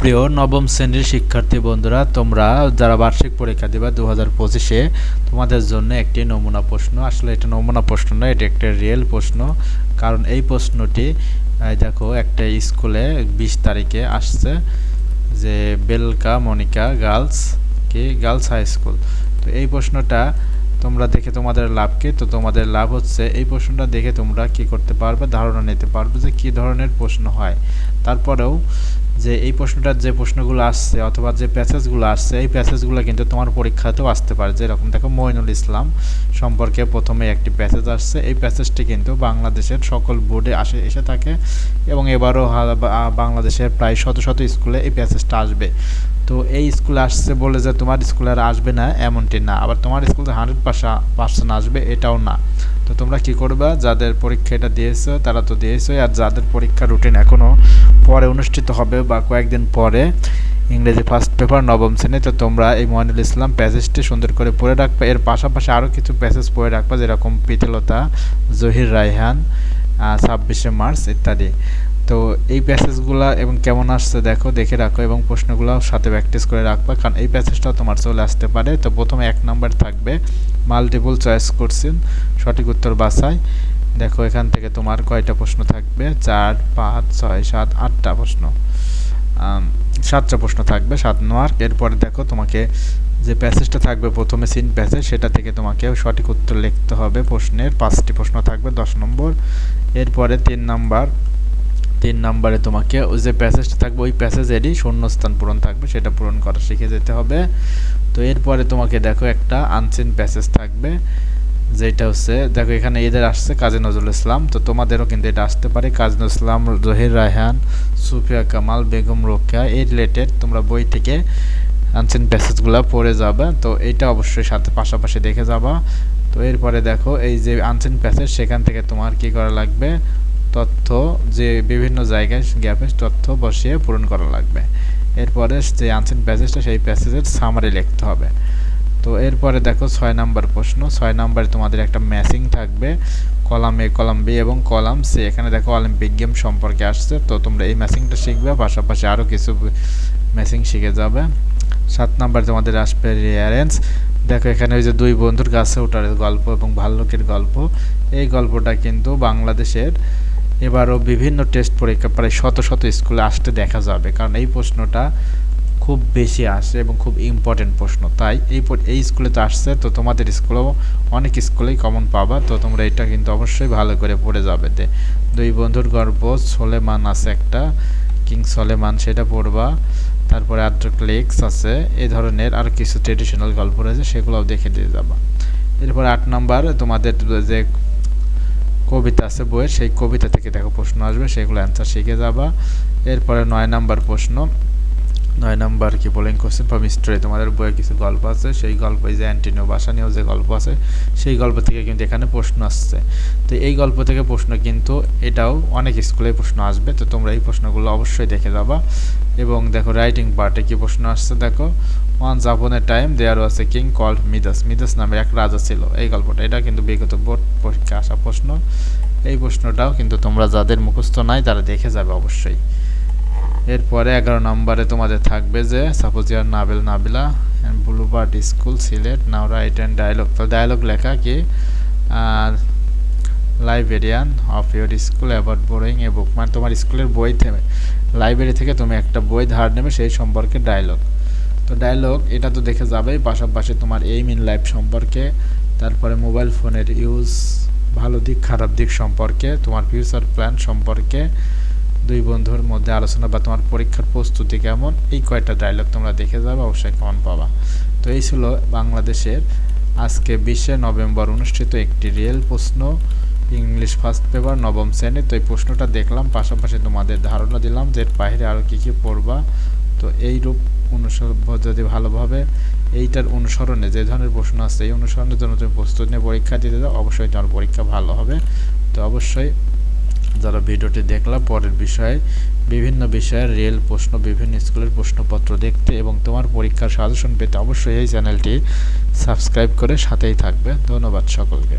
প্রিয় নবম শ্রেণীর শিক্ষার্থী বন্ধুরা, তোমরা যারা বার্ষিক পরীক্ষা দিবা 2025-এ তোমাদের জন্য একটি নমুনা প্রশ্ন। আসলে এটা নমুনা প্রশ্ন না, এটা একটা রিয়েল প্রশ্ন। কারণ এই প্রশ্নটি দেখো একটা স্কুলে 20 তারিখে আসছে, যে বেলকা মনিকা গার্লস হাই স্কুল। তো এই প্রশ্নটা তোমরা দেখে তোমাদের লাভ কি? তো তোমাদের লাভ হচ্ছে এই প্রশ্নটা দেখে তোমরা কি করতে পারবে, ধারণা নিতে পারবে যে কি ধরনের প্রশ্ন হয়। তারপরেও যে এই প্রশ্নটার যে প্রশ্নগুলো আসছে অথবা যে প্যাসেজগুলো আসছে, এই প্যাসেজগুলো কিন্তু তোমার পরীক্ষাতেও আসতে পারে। যেরকম দেখো, মঈনুল ইসলাম সম্পর্কে প্রথমে একটি প্যাসেজ আসছে। এই প্যাসেজটি কিন্তু বাংলাদেশের সকল বোর্ডে এসে থাকে এবং এবারও বাংলাদেশের প্রায় শত শত স্কুলে এই প্যাসেজটা আসবে। তো এই স্কুলে আসছে বলে যে তোমার স্কুলে আর আসবে না এমনটি না, আবার তোমার স্কুলে 100% আসবে এটাও না। তো তোমরা কি করবা, যাদের পরীক্ষা এটা দিয়েছো তারা তো দিয়েছো, আর যাদের পরীক্ষা রুটিন এখনও পরে অনুষ্ঠিত হবে বা কয়েকদিন পরে, ইংরেজি ফার্স্ট পেপার নবম শ্রেণী, তো তোমরা এই মঈনুল ইসলাম প্যাসেজটি সুন্দর করে পড়ে রাখবে। এর পাশাপাশি আরও কিছু প্যাসেজ পড়ে রাখবা, যেরকম পিতলতা, জহির রায়হান, 26শে মার্চ ইত্যাদি। তো এই প্যাসেজগুলো এবং কেমন আসছে দেখে রাখো এবং প্রশ্নগুলো সাথে প্র্যাকটিস করে রাখবা, কারণ এই প্যাসেজটাও তোমার চলে আসতে পারে। তো প্রথমে 1 নম্বর থাকবে মাল্টিপল চয়েস কোশ্চেন, সঠিক উত্তর বাছাই। দেখো এখান থেকে তোমার কয়টা প্রশ্ন থাকবে, 4, 5, 6, 7, 8টা প্রশ্ন, 7টা প্রশ্ন থাকবে, 7 মার্ক। এরপরে দেখো তোমাকে যে প্যাসেজটা থাকবে প্রথমে সিন প্যাসেজ, সেটা থেকে তোমাকে সঠিক উত্তর লিখতে হবে। প্রশ্নের 5টি প্রশ্ন থাকবে, 10 নম্বর। এরপরে 3 নম্বরে তোমাকে ওই যে প্যাসেজটা থাকবে ওই প্যাসেজেরই শূন্যস্থান পূরণ থাকবে, সেটা পূরণ করা শিখে যেতে হবে। তো এরপরে তোমাকে দেখো একটা আনসিন প্যাসেজ থাকবে, যেটা হচ্ছে দেখো এখানে এদের আসছে কাজী নজরুল ইসলাম, তো তোমাদেরও কিন্তু এটা আসতে পারে। কাজী নজরুল ইসলাম, জহির রায়হান, সুফিয়া কামাল, বেগম রোকেয়া, এই রিলেটেড তোমরা বই থেকে আনসিন প্যাসেজগুলো পড়ে যাবে। তো এইটা অবশ্যই সাথে পাশাপাশি দেখে যাবা। তো এরপরে দেখো এই যে আনসিন প্যাসেজ, সেখান থেকে তোমার কি করা লাগবে, তথ্য যে বিভিন্ন জায়গায় গ্যাপে তথ্য বসিয়ে পূরণ করা লাগবে। এরপরে যে আনসিন প্যাসেজটা, সেই প্যাসেজের সামারি লিখতে হবে। তো এরপরে দেখো 6 নাম্বার প্রশ্ন। 6 নাম্বারে তোমাদের একটা ম্যাচিং থাকবে, কলাম এ, কলাম বি এবং কলাম সি। এখানে দেখো অলিম্পিক গেম সম্পর্কে আসছে, তো তোমরা এই ম্যাচিংটা শিখবে, পাশাপাশি আরও কিছু ম্যাচিং শিখে যাবে। 7 নাম্বার তোমাদের আসবে রিয়ারেন্স। দেখো এখানে ওই যে 2 বন্ধুর গাছে ওঠার গল্প এবং ভাল্লুকের গল্প, এই গল্পটা কিন্তু বাংলাদেশের এবারও বিভিন্ন টেস্ট পরীক্ষা প্রায় শত শত স্কুলে আসতে দেখা যাবে, কারণ এই প্রশ্নটা খুব বেশি আসে এবং খুব ইম্পর্টেন্ট প্রশ্ন। তাই এই স্কুলে তো আসছে, তো তোমাদের স্কুলেও অনেক স্কুলেই কমন পাবা। তো তোমরা এটা কিন্তু অবশ্যই ভালো করে পড়ে যাবে। 2 বন্ধুর গল্প, সোলেমান আছে একটা, কিং সোলেমান, সেটা পড়বা। তারপরে আদ্রক্লেক্স আছে, এই ধরনের আর কিছু ট্রেডিশনাল গল্প রয়েছে, সেগুলোও দেখে দিয়ে যাবা। এরপর 8 নাম্বার তোমাদের যে কবিতা আছে বইয়ের, সেই কবিতা থেকে দেখো প্রশ্ন আসবে, সেগুলো অ্যান্সার শিখে যাবা। এরপরে 9 নাম্বার প্রশ্ন, 9 নাম্বার কি বোলিং কোশ্চেন ফ্রম স্টোরি, তোমাদের বইয়ে কিছু গল্প আছে, সেই গল্প যে অ্যান্টিনিও বাসানিও যে গল্প আছে, সেই গল্প থেকে কিন্তু এখানে প্রশ্ন আসছে। তো এই গল্প থেকে প্রশ্ন কিন্তু এটাও অনেক স্কুলে প্রশ্ন আসবে, তো তোমরা এই প্রশ্নগুলো অবশ্যই দেখে যাবা। এবং দেখো রাইটিং পার্টে কি প্রশ্ন আসছে, দেখো once upon a time there was a king called Midas, Midas নামের এক রাজা ছিল, এই গল্পটা, এটা কিন্তু বিগত বোর্ড পরীক্ষা আসা প্রশ্ন। এই প্রশ্নটাও কিন্তু তোমরা যাদের মুখস্থ নাই তারা দেখে যাবে অবশ্যই। এরপরে 11 নম্বরে তোমাদের থাকবে যে suppose your Nabila and Bluebird school Sylhet, now write and dialogue. তো ডায়লগ লেখা কি, librarian of your school about boring a book, মানে তোমার স্কুলের বই থেকে, লাইব্রেরি থেকে তুমি একটা বই ধার নেবে, সেই সম্পর্কে ডায়লগ। তো ডায়লগ এটা তো দেখে যাবেই, পাশাপাশি তোমার এইম ইন লাইফ সম্পর্কে, তারপরে মোবাইল ফোনের ইউজ, ভালো দিক খারাপ দিক সম্পর্কে, তোমার ফিউচার প্ল্যান সম্পর্কে, 2 বন্ধুর মধ্যে আলোচনা বা তোমার পরীক্ষার প্রস্তুতি কেমন, এই কয়টা ডায়লগ তোমরা দেখে যাবে, অবশ্যই কমন পাবা। তো এই ছিল বাংলাদেশের আজকে 20শে নভেম্বর অনুষ্ঠিত একটি রিয়েল প্রশ্ন, ইংলিশ ফার্স্ট পেপার নবম শ্রেণী। তো এই প্রশ্নটা দেখলাম, পাশাপাশি তোমাদের ধারণা দিলাম যে এর বাইরে আরও কী কী পড়বা। তো এই রূপ অনুসরণ যদি ভালোভাবে এইটার অনুসরণে যে ধরনের প্রশ্ন আছে, এই অনুসরণের জন্য তুমি প্রস্তুতি নিয়ে পরীক্ষা দিতে দাও, অবশ্যই তোমার পরীক্ষা ভালো হবে। তো অবশ্যই যারা ভিডিওটি দেখলাম, পরের বিষয়ে বিভিন্ন বিষয়ের রিয়েল প্রশ্ন, বিভিন্ন স্কুলের প্রশ্নপত্র দেখতে এবং তোমার পরীক্ষার সাজেশন পেতে অবশ্যই এই চ্যানেলটি সাবস্ক্রাইব করে সাথেই থাকবে। ধন্যবাদ সকলকে।